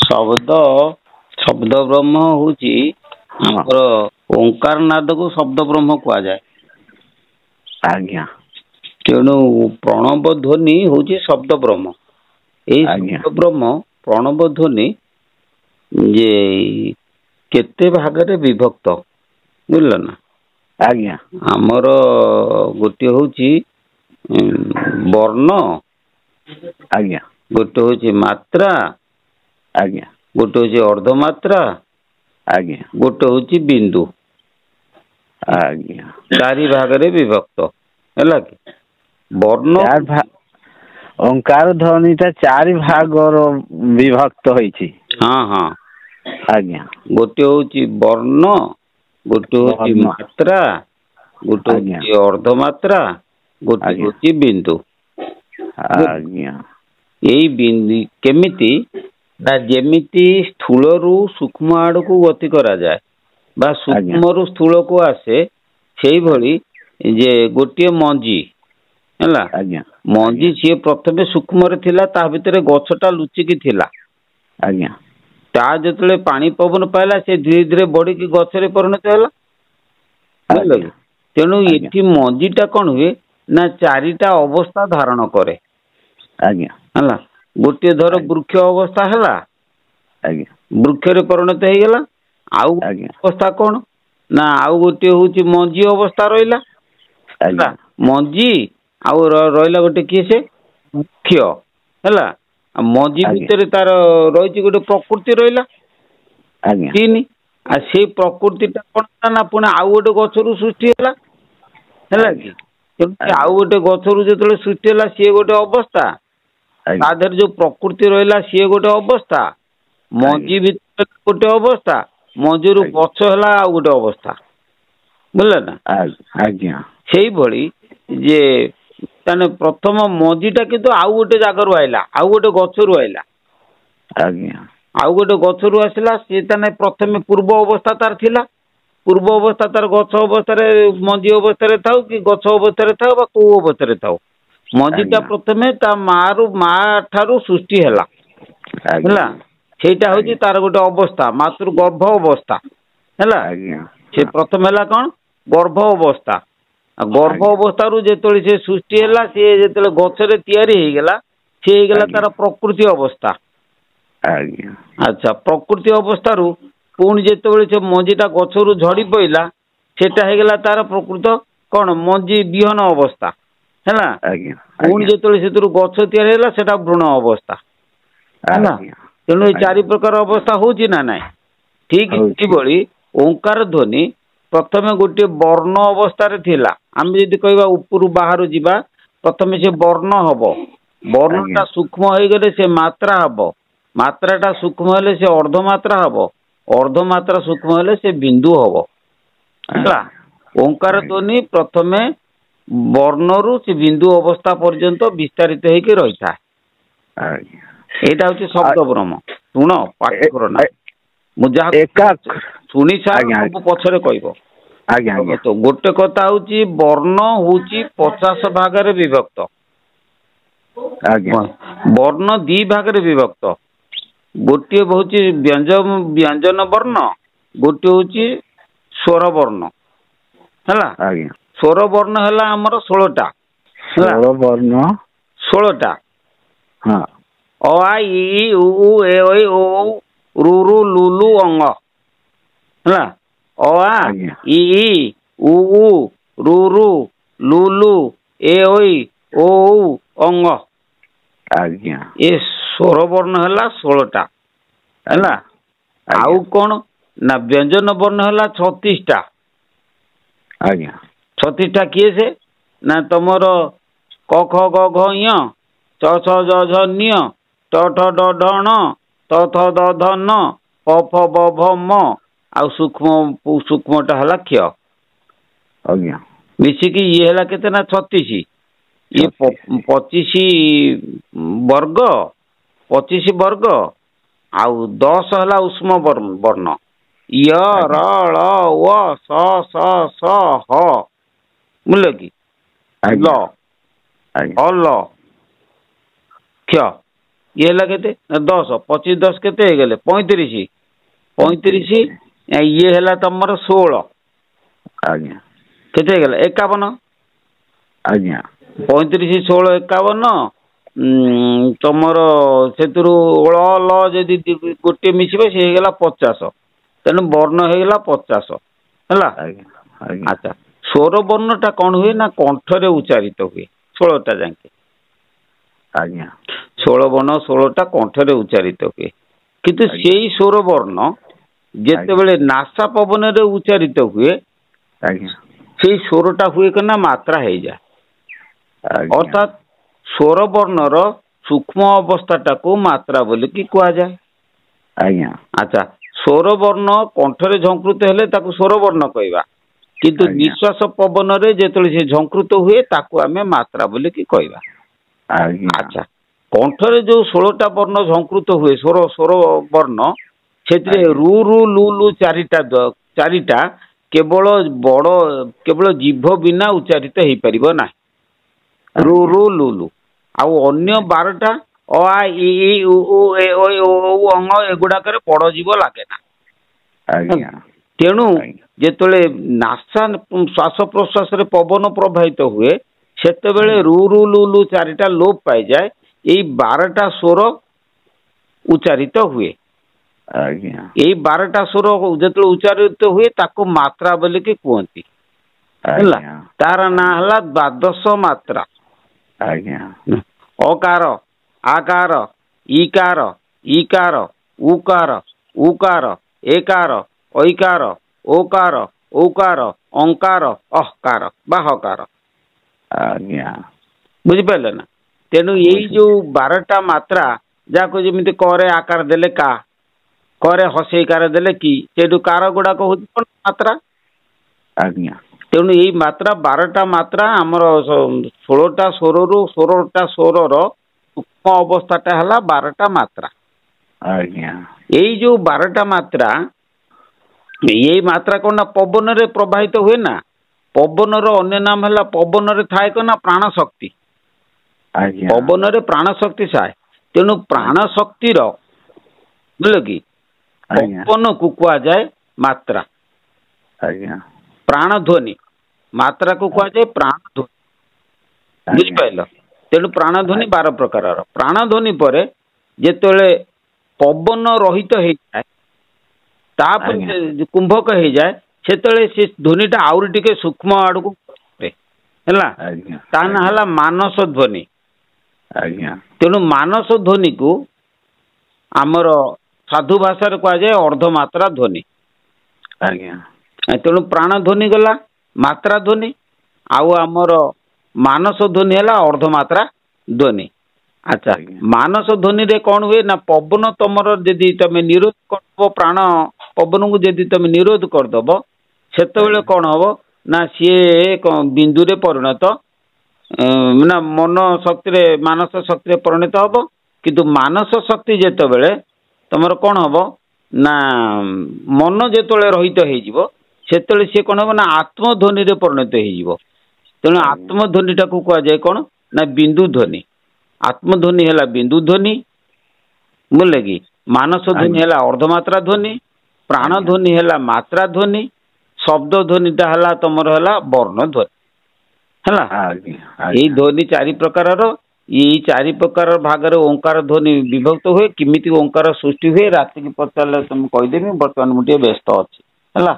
ଶବ୍ଦ ଶବ୍ଦ ବ୍ରହ୍ମ ହଉଛି ଆମର ଓଙ୍କାର ନାଦ କୁ ଶବ୍ଦ ବ୍ରହ୍ମ କୁହାଯାଏ। ଆଜ୍ଞା ତେଣୁ ପ୍ରଣବ ଧ୍ୱନି ହଉଛି ଶବ୍ଦ ବ୍ରହ୍ମ। ଏଇ ଆଜ୍ଞା ଶବ୍ଦ ବ୍ରହ୍ମ ପ୍ରଣବ ଧ୍ୱନି ଯେ କେତେ ଭାଗରେ ବିଭକ୍ତ ବୁଝିଲ ନା। ଆଜ୍ଞା ଆମର ଗୋଟିଏ ହଉଛି ବର୍ଣ୍ଣ, ଆଜ୍ଞା ଗୋଟେ ହଉଛି ମାତ୍ରା, ଆଜ୍ଞା ଗୋଟେ ହଉଛି ଅର୍ଦ୍ଧମାତ୍ରା, ଆଜ୍ଞା ଗୋଟେ ହଉଛି ବିନ୍ଦୁ। ଆଜ୍ଞା ଚାରି ଭାଗରେ ବିଭକ୍ତ ହେଲା କି। ବର୍ଣ୍ଣ ଓଙ୍କାର ଧ୍ୱନିଟା ଚାରି ଭାଗର ବିଭକ୍ତ ହେଇଛି। ହଁ ହଁ ଆଜ୍ଞା ଗୋଟେ ହଉଛି ବର୍ଣ୍ଣ, ଗୋଟେ ହଉଛି ବର୍ଣ୍ଣ ମାତ୍ରା, ଗୋଟେ ଆଜ୍ଞା ହଉଛି ଅର୍ଦ୍ଧମାତ୍ରା, ଗୋଟେ ଆଜ୍ଞା ହଉଛି ବିନ୍ଦୁ। ଆଜ୍ଞା ଏଇ ବିନ୍ଦୁ କେମିତି ନା ଯେମିତି ସ୍ଥୂଳରୁ ସୂକ୍ଷ୍ମ ଆଡକୁ ଗତି କରାଯାଏ ବା ଆଜ୍ଞା ସୂକ୍ଷ୍ମରୁ ସ୍ଥୂଳକୁ ଆସେ ସେଇଭଳି ଯେ ଗୋଟିଏ ମଞ୍ଜି ହେଲା, ଆଜ୍ଞା ମଞ୍ଜି ଆଜ୍ଞା ସିଏ ପ୍ରଥମେ ସୂକ୍ଷ୍ମରେ ଥିଲା, ତା ଭିତରେ ଗଛଟା ଲୁଚିକି ଥିଲା। ଆଜ୍ଞା ତା ଯେତେବେଳେ ପାଣି ପବନ ପାଇଲା ସେ ଧୀରେ ଧୀରେ ବଢିକି ଗଛରେ ପରିଣତ ହେଲା। ବୁଝିଲ ଆଜ୍ଞା କି? ତେଣୁ ଆଜ୍ଞା ଏଠି ମଞ୍ଜିଟା କଣ ହୁଏ ନା ଚାରିଟା ଅବସ୍ଥା ଧାରଣ କରେ। ଆଜ୍ଞା ହେଲା, ଗୋଟିଏ ଧର ବୃକ୍ଷ ଅବସ୍ଥା ହେଲା, ଆଜ୍ଞା ବୃକ୍ଷରେ ପରିଣତ ହେଇଗଲା। ଆଉ ଆଜ୍ଞା ଅବସ୍ଥା କଣ ନା ଆଉ ଗୋଟିଏ ହଉଛି ମଞ୍ଜି ଅବସ୍ଥା ରହିଲା। ହେଲା, ଆଜ୍ଞା ମଞ୍ଜି ଆଉ ରହିଲା ଗୋଟେ କିଏ ସେ ବୃକ୍ଷ ହେଲା। ଆଉ ମଞ୍ଜି ଆଜ୍ଞା ଭିତରେ ତାର ରହିଛି ଗୋଟେ ପ୍ରକୃତି ରହିଲା ଆଜ୍ଞା ତିନି। ଆଉ ସେଇ ପ୍ରକୃତିଟା କଣ ହେଲା ନା ପୁଣି ଆଉ ଗୋଟେ ଗଛରୁ ସୃଷ୍ଟି ହେଲା। ହେଲା ଆଜ୍ଞା କି, ତେଣୁ ଆଜ୍ଞା ଆଉ ଗୋଟେ ଗଛରୁ ଯେତେବେଳେ ସୃଷ୍ଟି ହେଲା ସିଏ ଗୋଟେ ଅବସ୍ଥା, ତା ଆଜ୍ଞା ଦେହରେ ଯୋଉ ପ୍ରକୃତି ରହିଲା ସିଏ ଗୋଟେ ଅବସ୍ଥା, ଆଜ୍ଞା ମଞ୍ଜି ଭିତରେ ଗୋଟେ ଅବସ୍ଥା, ମଞ୍ଜିରୁ ଆଜ୍ଞା ଗଛ ହେଲା ଆଉ ଗୋଟେ ଅବସ୍ଥା। ବୁଝିଲେ ନା। ଆଜ୍ଞା ସେଇଭଳି ଯେ ତାହେଲେ ପ୍ରଥମ ମଞ୍ଜିଟା କିନ୍ତୁ ଆଉ ଗୋଟେ ଜାଗାରୁ ଆଇଲା, ଆଉ ଗୋଟେ ଗଛରୁ ଆଇଲା। ଆଜ୍ଞା ଆଉ ଗୋଟେ ଗଛରୁ ଆସିଲା, ସିଏ ତାହେଲେ ପ୍ରଥମେ ପୂର୍ବ ଅବସ୍ଥା ତାର ଥିଲା। ପୂର୍ବ ଅବସ୍ଥା ତାର ଗଛ ଅବସ୍ଥାରେ ମଞ୍ଜି ଅବସ୍ଥାରେ ଥାଉ କି ଗଛ ଅବସ୍ଥାରେ ଥାଉ ବା କୋଉ ଅବସ୍ଥାରେ ଥାଉ, ମଞ୍ଜିଟା ଆଜ୍ଞା ପ୍ରଥମେ ତା ମା ଠାରୁ ସୃଷ୍ଟି ହେଲା। ଆଜ୍ଞା ହେଲା, ସେଇଟା ହଉଛି ଆଜ୍ଞା ତାର ଗୋଟେ ଅବସ୍ଥା, ମାତୃ ଗର୍ଭ ଅବସ୍ଥା। ହେଲା, ଆଜ୍ଞା ସେ ପ୍ରଥମ ହେଲା କଣ ଗର୍ଭ ଅବସ୍ଥା। ଆଉ ଗର୍ଭ ଆଜ୍ଞା ଅବସ୍ଥାରୁ ଯେତେବେଳେ ସେ ସୃଷ୍ଟି ହେଲା, ସିଏ ଯେତେବେଳେ ଗଛରେ ତିଆରି ହେଇଗଲା, ସିଏ ହେଇଗଲା ଆଜ୍ଞା ତାର ପ୍ରକୃତି ଅବସ୍ଥା। ଆଜ୍ଞା ଆଚ୍ଛା, ପ୍ରକୃତି ଅବସ୍ଥାରୁ ପୁଣି ଯେତେବେଳେ ସେ ମଞ୍ଜିଟା ଗଛରୁ ଝଡ଼ି ପଇଲା, ସେଟା ହେଇଗଲା ତାର ପ୍ରକୃତ କଣ ମଞ୍ଜି ବିହନ ଅବସ୍ଥା। ହେଲା, ଆଜ୍ଞା ପୁଣି ଆଜ୍ଞା ଯେତେବେଳେ ସେଥିରୁ ଗଛ ତିଆରି ହେଲା ସେଟା ଭ୍ରୂଣ ଅବସ୍ଥା। ହେଲା, ଆଜ୍ଞା ତେଣୁ ଏଇ ଚାରି ଆଜ୍ଞା ପ୍ରକାର ଅବସ୍ଥା ହଉଛି ନା ନାଇଁ। ଠିକ ହଉଛି ସେହିଭଳି ଓଙ୍କାର ଧ୍ୱନି ପ୍ରଥମେ ଗୋଟିଏ ବର୍ଣ୍ଣ ଅବସ୍ଥାରେ ଥିଲା। ଆମେ ଯଦି କହିବା ଉପରୁ ବାହାରୁ ଯିବା, ପ୍ରଥମେ ସେ ବର୍ଣ୍ଣ ହବ, ଆଜ୍ଞା ବର୍ଣ୍ଣଟା ସୂକ୍ଷ୍ମ ହେଇଗଲେ ସେ ମାତ୍ରା ହବ, ମାତ୍ରାଟା ସୂକ୍ଷ୍ମ ହେଲେ ସେ ଅର୍ଦ୍ଧମାତ୍ରା ହବ, ଅର୍ଦ୍ଧମାତ୍ରା ସୂକ୍ଷ୍ମ ହେଲେ ସେ ବିନ୍ଦୁ ହବ। ହେଲା, ଆଜ୍ଞା ଓଙ୍କାର ଆଜ୍ଞା ଧ୍ୱନି ପ୍ରଥମେ ବର୍ଣ୍ଣରୁ ସେ ବିନ୍ଦୁ ଅବସ୍ଥା ପର୍ଯ୍ୟନ୍ତ ବିସ୍ତାରିତ ହେଇକି ରହିଥାଏ। ଆଜ୍ଞା ଏଇଟା ହଉଛି ଶବ୍ଦ ବ୍ରହ୍ମ। ଶୁଣ ପାଠ କର ନା, ମୁଁ ଏକା ଯାହା ଶୁଣି ସାର ଆଜ୍ଞା ସବୁ ପଛରେ କହିବ। ଆଜ୍ଞା ଆଜ୍ଞା ତ ଗୋଟେ କଥା ହଉଛି ବର୍ଣ୍ଣ ହଉଛି 50 ଭାଗରେ ବିଭକ୍ତ। ଆଜ୍ଞା ବର୍ଣ୍ଣ ଦି ଭାଗରେ ବିଭକ୍ତ। ଗୋଟିଏ ହଉଛି ବ୍ୟଞ୍ଜନ ବର୍ଣ୍ଣ, ଗୋଟିଏ ହଉଛି ସ୍ୱର ବର୍ଣ୍ଣ। ହେଲା, ଆଜ୍ଞା ସ୍ୱର ବର୍ଣ୍ଣ ହେଲା ଆମର 16ଟା। ହେଲା, ଷୋଳ ବର୍ଣ୍ଣ 16ଟା। ହଁ ଅ ଆ ଇ ई ଉ ଊ ଏ ଐ ଓ ଔ ଋ ଋ ଲୁ ଲୁ ଙ୍ଗ। ହେଲା, ଅ ଆ ଆଜ୍ଞା ଇ ଇ ଉ ଊ ଋ ଋ ଲୁ ଲୁ ଏ ଐ ଓ ଔ ଅଙ୍ଗ। ଆଜ୍ଞା ଏ ସ୍ୱର ବର୍ଣ୍ଣ ହେଲା 16ଟା। ହେଲା, ଆଜ୍ଞା ଆଜ୍ଞା ଆଉ କଣ ନା ବ୍ୟଞ୍ଜନ ବର୍ଣ୍ଣ ହେଲା 36ଟା। ଆଜ୍ଞା 36ଟା କିଏ ସେ ନା ତମର କ ଖ ଗ ଘ ঞ, ଚ ଛ ଜ ଝ ଞ, ଟ ଠ ଡ ଢ ଣ, ଥ ଥ ଦ ଧ ନ, ପ ଫ ବ ଭ ମ, ଆଉ ସୂକ୍ଷ୍ମଟା ହେଲା କ୍ଷ। ଆଜ୍ଞା ମିଶିକି ଇଏ ହେଲା କେତେ ନା 36। ଇଏ 36 25 ବର୍ଗ, 25 ବର୍ଗ ଆଉ 10 ହେଲା ଉଷ୍ମ ବର୍ଣ୍ଣ। ୟ ର ଆଜ୍ଞା ଳ ୱ ଶ ଷ ହ। ବୁଝିଲ କି, ଲ ଆଜ୍ଞା ଆଜ୍ଞା ହଲ କ୍ଷ। ये है केते 10 25 10 केते हे गेले 35 35 ये है तुमर 16 आज्ञा केते हे गेले 51 आज्ञा 35 16 51 तुमर से ल जदि गोटे मिसबे से हेगला 50 तेणु वर्ण हेगला 50 है। अच्छा स्वर वर्ण टा कौन हुए ना कंठरे उच्चारित हुए 16टा जाके आज्ञा 16 वर्ण 16टा कंठरे उच्चारित हुए किंतु से स्वर वर्ण जेतेबेले नासा पवन रे उच्चारित हुए से स्वरटा हुए कना मात्रा हो जाए अर्थात स्वर वर्णर सूक्ष्म अवस्थाटा को मात्रा बोली कि कह जाए। अच्छा स्वर वर्ण कंठरे झंकृत हेले ताकू स्वर वर्ण कहवा किंतु निश्वास पवन रे जेतले से झंकृत हुए ताकू आमे मात्रा बोली कि कहवा। अच्छा कंठरे जो 16टा वर्ण झंकृत हुए स्वर स्वर वर्ण से रु रु लु लु चारिटा केवल बड़ केवल जीभ बिना उच्चारित हो पार ना रु रु लु लु आउ अन्य 12टा अ आ इ ई उ ऊ ए ओ अंग एगुड़ाक पड़ जीव लगे ना तेणु जेतले नासा श्वास प्रश्वास रे पवन प्रवाहित हुए सेतेबेले रु रु लु लु चारिटा लोप पाई जाए यही 12टा स्वर उच्चारित हुए यही 12टा स्वर जो उच्चारित हुए ताको मात्रा बोली कि कहती तार ना हला द्वादश मात्रा अकार आकार ईकार ईकार उकार उकार एकार ऐकार ओकार औकार अंकार अहकार बाहकार बुझिपारे ना तेणु यही जो 12टा मात्रा जाको जमी करे आकार देले का करे हसेकार देले कि से कार गुड़ाक हूँ मात्रा तेणु यही मात्रा 12टा मात्रा आमर 16टा स्वर रु 16टा स्वर सूक्ष्म अवस्थाटा है 12टा मात्रा यही जो 12टा मात्रा यही मात्रा कौन ना पवन रे प्रवाहित हुए ना पवन अन्य नाम है पवन रे थाए कौन ना प्राण शक्ति पवन रे प्राण शक्ति साए तेणु प्राण शक्तिर बुझल कि पवन को कह जाए मात्रा प्राण ध्वनि मात्रा को कह जाए प्राण ध्वनि बुझिपार तेणु प्राण ध्वनि 12 प्रकार प्राण ध्वनि पर जेतले पवन रहित हो जाए तापर कुंभक हो जाए से ध्वनिटा आउरी टिके सूक्ष्म आड़ को है मानस ध्वनि तेणु मानस ध्वनि को आमर साधु भाषा कह जाए अर्धमात्रा ध्वनि तेणु प्राण ध्वनि गला मात्रा ध्वनि आउ आमर मानस ध्वनि है अर्धमात्रा ध्वनि। अच्छा मानस ध्वनि रे कौन हुए ना पवन तमर जदि तमे निरोध करदब प्राण पवन को जदि तमे निरोध करदब सेतबेले कौन हम ना सी बिंदु रे परिणत ना मन शक्ति मानस शक्ति परिणत हम किंतु मानस शक्ति जेतबेले तमर कौन हम ना मन जेतबेले रहित हो सेतबेले सी कौन हम ना आत्मध्वनि रे परिणत हो तेणु आत्मध्वनि टाक कह जाए कौन ना बिंदु ध्वनि आत्मध्वनि है बिंदु ध्वनि बुझे कि मानस ध्वनि है अर्धमात्रा ध्वनि प्राण ध्वनि है मात्रा ध्वनि शब्द ध्वनिटा है तुम है वर्ण ध्वनि है यही ध्वनि 4 प्रकार यही 4 प्रकार भाग ओंकार ध्वनि विभक्त हुए किमिति ओंकार सृष्टि हुए राति की पचारे तुम कहीदेवी बर्तमान मुझे व्यस्त अच्छी है।